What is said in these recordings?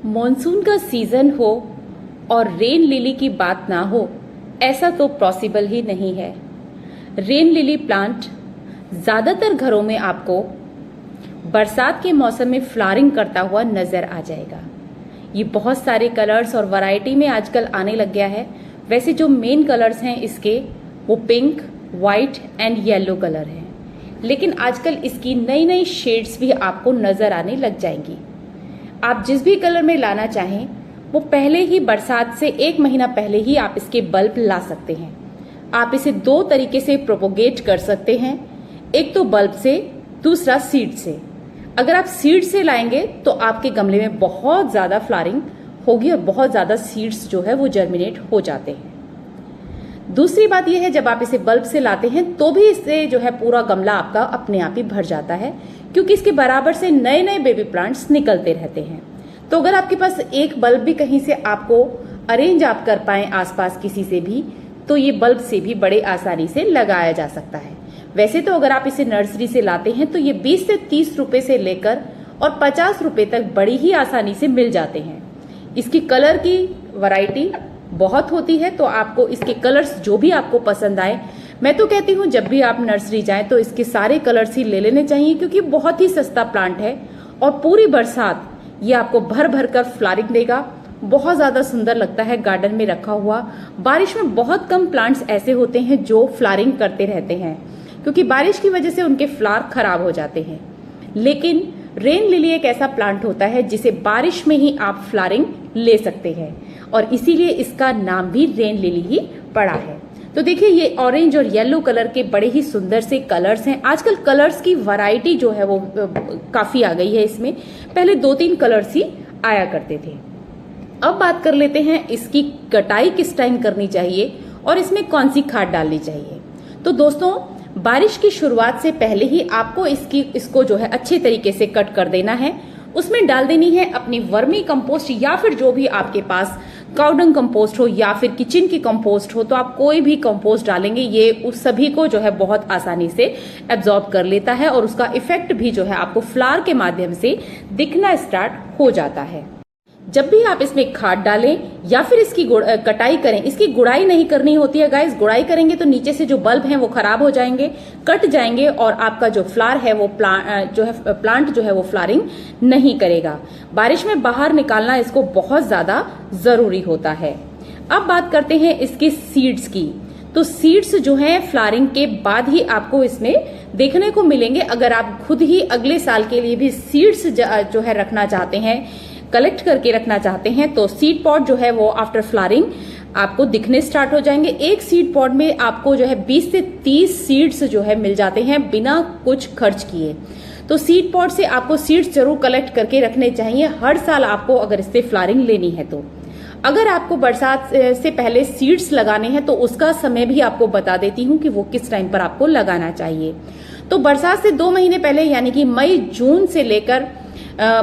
Monsoon का season हो और रेन लिली की बात ना हो, ऐसा तो पॉसिबल ही नहीं है। रेन लिली प्लांट ज़्यादातर घरों में आपको बरसात के मौसम में फ्लावरिंग करता हुआ नज़र आ जाएगा। ये बहुत सारे कलर्स और वैरायटी में आजकल आने लग गया है। वैसे जो मेन कलर्स हैं इसके वो pink, white and yellow colour हैं, लेकिन आजकल इसकी नई नई शेड्स भी आपको नज़र आने लग जाएंगी। आप जिस भी कलर में लाना चाहें वो पहले ही बरसात से 1 महीना पहले ही आप इसके बल्ब ला सकते हैं। आप इसे 2 तरीके से प्रोपोगेट कर सकते हैं, एक तो बल्ब से, दूसरा सीड से। अगर आप सीड से लाएंगे तो आपके गमले में बहुत ज़्यादा फ्लावरिंग होगी और बहुत ज़्यादा सीड्स जो है वो जर्मिनेट हो जाते हैं। दूसरी बात यह है, जब आप इसे बल्ब से लाते हैं तो भी इससे जो है पूरा गमला आपका अपने आप ही भर जाता है, क्योंकि इसके बराबर से नए नए बेबी प्लांट्स निकलते रहते हैं। तो अगर आपके पास एक बल्ब भी कहीं से आपको अरेंज आप कर पाए आसपास किसी से भी, तो ये बल्ब से भी बड़े आसानी से लगाया जा सकता है। वैसे तो अगर आप इसे नर्सरी से लाते हैं तो ये 20 से 30 रुपए से लेकर और 50 रुपए तक बड़ी ही आसानी से मिल जाते हैं। इसकी कलर की वैरायटी बहुत होती है, तो आपको इसके कलर्स जो भी आपको पसंद आए, मैं तो कहती हूँ जब भी आप नर्सरी जाएं तो इसके सारे कलर्स ही ले लेने चाहिए, क्योंकि बहुत ही सस्ता प्लांट है और पूरी बरसात ये आपको भर भर कर फ्लावरिंग देगा। बहुत ज़्यादा सुंदर लगता है गार्डन में रखा हुआ। बारिश में बहुत कम प्लांट्स ऐसे होते हैं जो फ्लावरिंग करते रहते हैं, क्योंकि बारिश की वजह से उनके फ्लावर खराब हो जाते हैं। लेकिन रेन लिली एक ऐसा प्लांट होता है जिसे बारिश में ही आप फ्लावरिंग ले सकते हैं, और इसीलिए इसका नाम भी रेन लिली ही पड़ा है। तो देखिए, ये ऑरेंज और येलो कलर के बड़े ही सुंदर से कलर्स हैं। आजकल कलर्स की वैरायटी जो है वो काफी आ गई है इसमें। पहले 2-3 कलर्स ही आया करते थे। अब बात कर लेते हैं इसकी कटाई किस टाइम करनी चाहिए और इसमें कौन सी खाद डालनी चाहिए। तो दोस्तों, बारिश की शुरुआत से पहले ही आपको इसको जो है अच्छे तरीके से कट कर देना है। उसमें डाल देनी है अपनी वर्मी कंपोस्ट, या फिर जो भी आपके पास काउडंग कंपोस्ट हो या फिर किचन की कंपोस्ट हो, तो आप कोई भी कंपोस्ट डालेंगे ये उस सभी को जो है बहुत आसानी से एब्जॉर्ब कर लेता है, और उसका इफेक्ट भी जो है आपको फ्लावर के माध्यम से दिखना स्टार्ट हो जाता है। जब भी आप इसमें खाद डालें या फिर इसकी कटाई करें, इसकी गुड़ाई नहीं करनी होती है गाइस। गुड़ाई करेंगे तो नीचे से जो बल्ब हैं वो खराब हो जाएंगे, कट जाएंगे, और आपका जो फ्लावर है वो प्लांट जो है वो फ्लावरिंग नहीं करेगा। बारिश में बाहर निकालना इसको बहुत ज्यादा जरूरी होता है। अब बात करते हैं इसके सीड्स की। तो सीड्स जो हैं फ्लावरिंग के बाद ही आपको इसमें देखने को मिलेंगे। अगर आप खुद ही अगले साल के लिए भी सीड्स जो है रखना चाहते हैं, कलेक्ट करके रखना चाहते हैं, तो सीड पॉट जो है वो आफ्टर फ्लावरिंग आपको दिखने स्टार्ट हो जाएंगे। एक सीड पॉट में आपको जो है 20 से 30 सीड्स जो है मिल जाते हैं बिना कुछ खर्च किए। तो सीड पॉट से आपको सीड्स जरूर कलेक्ट करके रखने चाहिए हर साल आपको, अगर इससे फ्लावरिंग लेनी है तो। अगर आपको बरसात से पहले सीड्स लगाने हैं तो उसका समय भी आपको बता देती हूँ कि वो किस टाइम पर आपको लगाना चाहिए। तो बरसात से 2 महीने पहले, यानी कि मई-जून से लेकर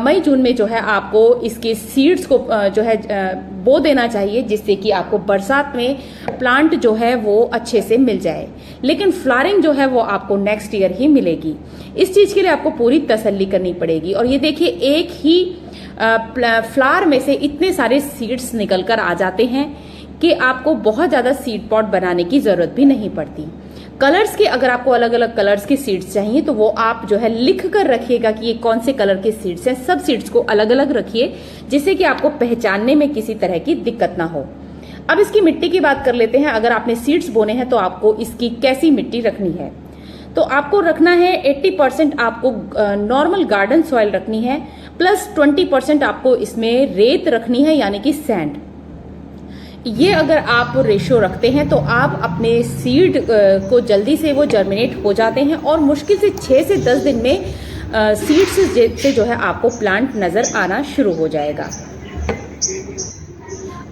मई-जून में जो है आपको इसके सीड्स को जो है बो देना चाहिए, जिससे कि आपको बरसात में प्लांट जो है वो अच्छे से मिल जाए। लेकिन फ्लावरिंग जो है वो आपको नेक्स्ट ईयर ही मिलेगी। इस चीज के लिए आपको पूरी तसल्ली करनी पड़ेगी। और ये देखिए, एक ही फ्लावर में से इतने सारे सीड्स निकल कर आ जाते हैं कि आपको बहुत ज्यादा सीड पॉट बनाने की जरूरत भी नहीं पड़ती। कलर्स के, अगर आपको अलग अलग कलर्स के सीड्स चाहिए तो वो आप जो है लिख कर रखिएगा कि ये कौन से कलर के सीड्स हैं। सब सीड्स को अलग अलग रखिए, जिससे कि आपको पहचानने में किसी तरह की दिक्कत ना हो। अब इसकी मिट्टी की बात कर लेते हैं। अगर आपने सीड्स बोने हैं तो आपको इसकी कैसी मिट्टी रखनी है। तो आपको रखना है 80% आपको नॉर्मल गार्डन सॉइल रखनी है, प्लस 20% आपको इसमें रेत रखनी है, यानी कि सैंड। ये अगर आप रेशियो रखते हैं तो आप अपने सीड को जल्दी से वो जर्मिनेट हो जाते हैं, और मुश्किल से 6 से 10 दिन में सीड्स से जो है आपको प्लांट नजर आना शुरू हो जाएगा।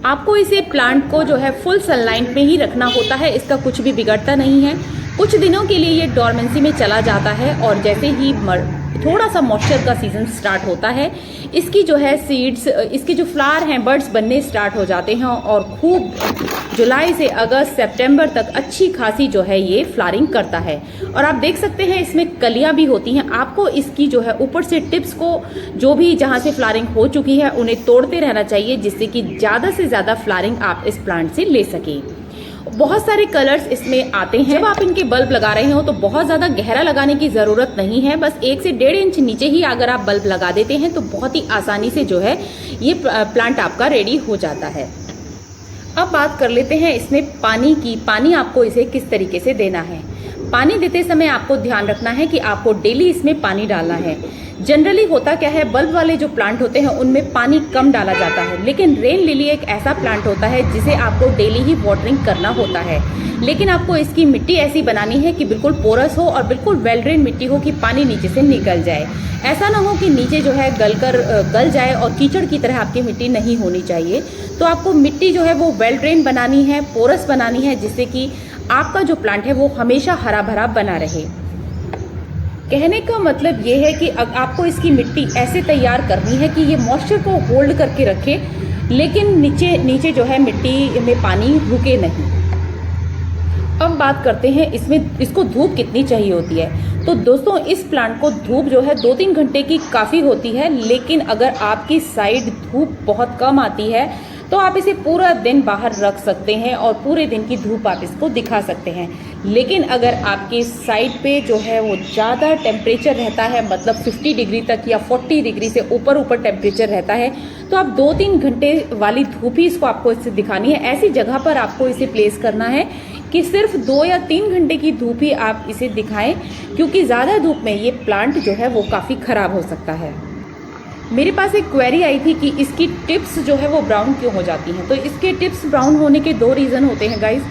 आपको इसे प्लांट को जो है फुल सनलाइट में ही रखना होता है, इसका कुछ भी बिगड़ता नहीं है। कुछ दिनों के लिए ये डोरमेंसी में चला जाता है, और जैसे ही थोड़ा सा मॉइस्चर का सीजन स्टार्ट होता है, इसकी जो है सीड्स, इसके जो फ्लावर हैं बर्ड्स बनने स्टार्ट हो जाते हैं और खूब जुलाई से अगस्त सितंबर तक अच्छी खासी जो है ये फ्लावरिंग करता है। और आप देख सकते हैं इसमें कलियां भी होती हैं। आपको इसकी जो है ऊपर से टिप्स को जो भी जहां से फ्लावरिंग हो चुकी है उन्हें तोड़ते रहना चाहिए, जिससे कि ज़्यादा से ज़्यादा फ्लावरिंग आप इस प्लांट से ले सकें। बहुत सारे कलर्स इसमें आते हैं। जब आप इनके बल्ब लगा रहे हो तो बहुत ज़्यादा गहरा लगाने की ज़रूरत नहीं है, बस 1 से 1.5 इंच नीचे ही अगर आप बल्ब लगा देते हैं तो बहुत ही आसानी से जो है ये प्लांट आपका रेडी हो जाता है। अब बात कर लेते हैं इसमें पानी की। पानी आपको इसे किस तरीके से देना है। पानी देते समय आपको ध्यान रखना है कि आपको डेली इसमें पानी डालना है। जनरली होता क्या है, बल्ब वाले जो प्लांट होते हैं उनमें पानी कम डाला जाता है, लेकिन रेन लिली एक ऐसा प्लांट होता है जिसे आपको डेली ही वाटरिंग करना होता है। लेकिन आपको इसकी मिट्टी ऐसी बनानी है कि बिल्कुल पोरस हो और बिल्कुल वेल ड्रेन मिट्टी हो कि पानी नीचे से निकल जाए। ऐसा ना हो कि नीचे जो है गल जाए और कीचड़ की तरह आपकी मिट्टी नहीं होनी चाहिए। तो आपको मिट्टी जो है वो वेल ड्रेन बनानी है, पोरस बनानी है, जिससे कि आपका जो प्लांट है वो हमेशा हरा भरा बना रहे। कहने का मतलब ये है कि आपको इसकी मिट्टी ऐसे तैयार करनी है कि ये मॉइस्चर को होल्ड करके रखे, लेकिन नीचे जो है मिट्टी में पानी रुके नहीं। अब बात करते हैं इसको धूप कितनी चाहिए होती है। तो दोस्तों इस प्लांट को धूप जो है 2-3 घंटे की काफ़ी होती है, लेकिन अगर आपकी साइड धूप बहुत कम आती है तो आप इसे पूरा दिन बाहर रख सकते हैं और पूरे दिन की धूप आप इसको दिखा सकते हैं। लेकिन अगर आपके साइड पे जो है वो ज़्यादा टेम्परेचर रहता है, मतलब 50 डिग्री तक या 40 डिग्री से ऊपर टेम्परेचर रहता है, तो आप 2-3 घंटे वाली धूप ही इसको आपको इससे दिखानी है। ऐसी जगह पर आपको इसे प्लेस करना है कि सिर्फ 2 या 3 घंटे की धूप ही आप इसे दिखाएं, क्योंकि ज़्यादा धूप में ये प्लांट जो है वो काफ़ी ख़राब हो सकता है। मेरे पास एक क्वेरी आई थी कि इसकी टिप्स जो है वो ब्राउन क्यों हो जाती हैं। तो इसके टिप्स ब्राउन होने के 2 रीज़न होते हैं गाइस।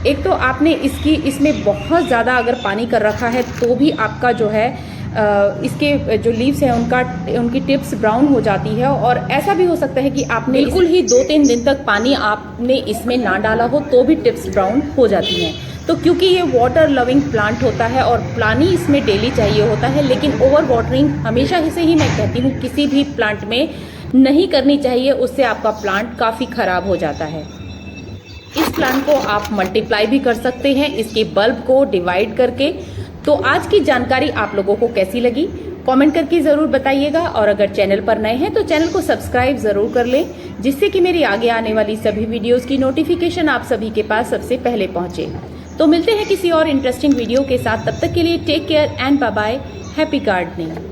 एक तो आपने इसमें बहुत ज़्यादा अगर पानी कर रखा है तो भी आपका जो है इसके जो लीव्स हैं उनकी टिप्स ब्राउन हो जाती है। और ऐसा भी हो सकता है कि आपने बिल्कुल ही 2-3 दिन तक पानी आपने इसमें ना डाला हो तो भी टिप्स ब्राउन हो जाती हैं। तो क्योंकि ये वाटर लविंग प्लांट होता है और पानी इसमें डेली चाहिए होता है, लेकिन ओवर वाटरिंग हमेशा से ही मैं कहती हूँ किसी भी प्लांट में नहीं करनी चाहिए, उससे आपका प्लांट काफ़ी ख़राब हो जाता है। इस प्लांट को आप मल्टीप्लाई भी कर सकते हैं इसके बल्ब को डिवाइड करके। तो आज की जानकारी आप लोगों को कैसी लगी कमेंट करके ज़रूर बताइएगा, और अगर चैनल पर नए हैं तो चैनल को सब्सक्राइब ज़रूर कर लें, जिससे कि मेरी आगे आने वाली सभी वीडियोज़ की नोटिफिकेशन आप सभी के पास सबसे पहले पहुँचे। तो मिलते हैं किसी और इंटरेस्टिंग वीडियो के साथ, तब तक के लिए take care and bye bye, happy gardening.